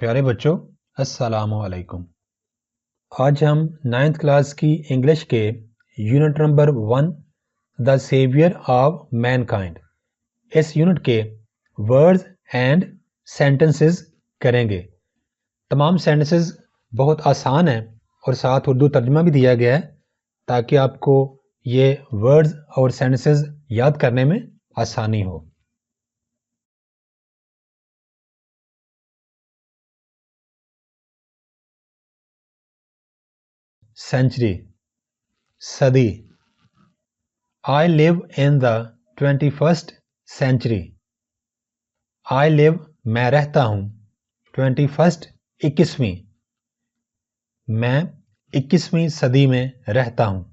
پیارے بچوں السلام علیکم۔ آج ہم 9th کلاس کی انگلش کے unit number 1 the saviour of mankind اس یونٹ کے ورڈز اینڈ سینٹنسز کریں گے۔ تمام سینٹنسز بہت آسان ہیں اور ساتھ اردو ترجمہ بھی دیا گیا ہے تاکہ آپ کو یہ ورڈز اور سینٹنسز یاد کرنے میں آسانی ہو۔ سینچری صدی۔ I live in the 21st century. I live میں رہتا ہوں 21st 21ویں، میں 21ویں صدی میں رہتا ہوں۔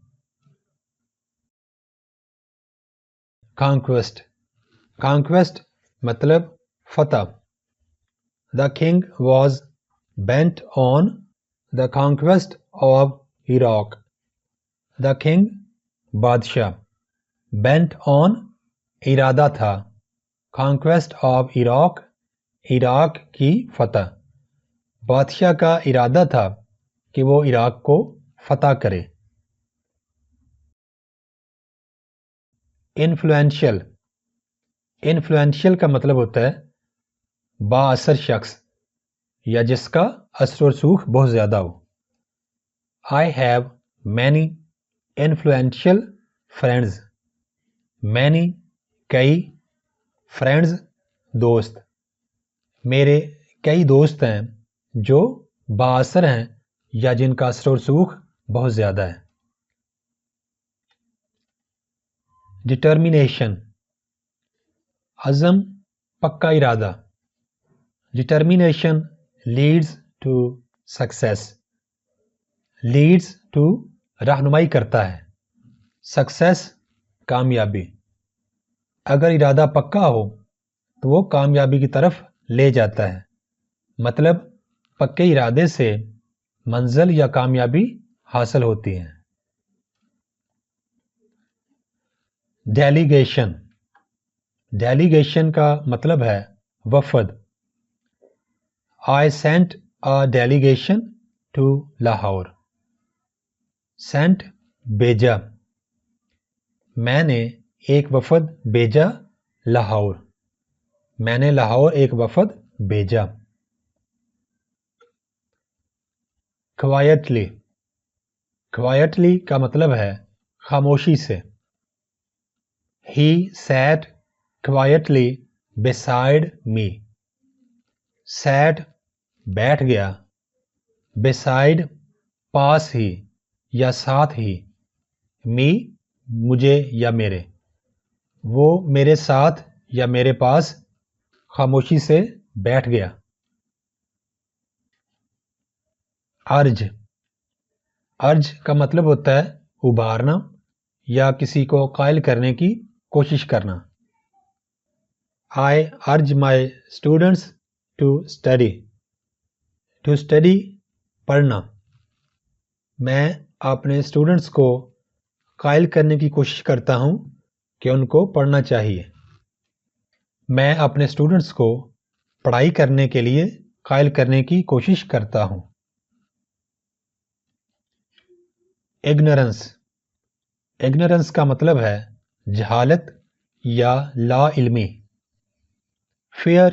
Conquest Conquest مطلب فتح۔ The king was bent on the conquest of Iraq. The king بادشاہ bent on ارادہ تھا conquest of Iraq عراق کی فتح۔ بادشاہ کا ارادہ تھا کہ وہ عراق کو فتح کرے۔ انفلوئنشل انفلوئنشل کا مطلب ہوتا ہے با اثر شخص یا جس کا اثر و رسوخ بہت زیادہ ہو۔ I have many influential friends. many کئی friends دوست، میرے کئی دوست ہیں جو بااثر ہیں یا جن کا اثر و رسوخ بہت زیادہ ہے۔ ڈٹرمینیشن عزم پکا ارادہ۔ Determination leads to success leads to رہنمائی کرتا ہے، سکسیس کامیابی۔ اگر ارادہ پکا ہو تو وہ کامیابی کی طرف لے جاتا ہے، مطلب پکے ارادے سے منزل یا کامیابی حاصل ہوتی ہے۔ ڈیلیگیشن ڈیلیگیشن کا مطلب ہے وفد۔ I sent a delegation to Lahore. sent بھیجا، میں نے ایک وفد بھیجا لاہور، میں نے لاہور ایک وفد بھیجا۔ Quietly Quietly کا مطلب ہے خاموشی سے۔ He sat quietly beside me. sat بیٹھ گیا، beside پاس ہی یا ساتھ ہی، me مجھے یا میرے، وہ میرے ساتھ یا میرے پاس خاموشی سے بیٹھ گیا۔ ارج ارج کا مطلب ہوتا ہے ابھارنا یا کسی کو قائل کرنے کی کوشش کرنا۔ I urge my students to study. to study پڑھنا، میں اپنے اسٹوڈنٹس کو قائل کرنے کی کوشش کرتا ہوں کہ ان کو پڑھنا چاہیے۔ میں اپنے اسٹوڈنٹس کو پڑھائی کرنے کے لیے قائل کرنے کی کوشش کرتا ہوں۔ اگنورنس اگنورنس کا مطلب ہے جہالت یا لا علمی۔ Fear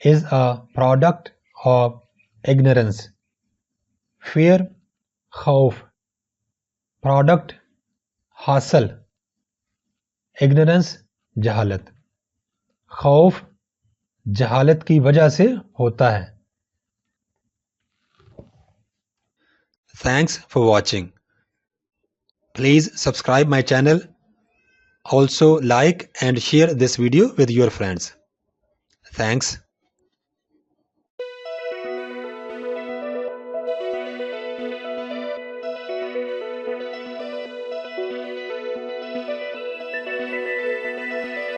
is a product of ignorance. Fear خوف، product حاصل، ignorance جہالت۔ خوف جہالت کی وجہ سے ہوتا ہے۔ Thanks for watching. Please subscribe my channel. Also like and share this video with your friends. Thanks.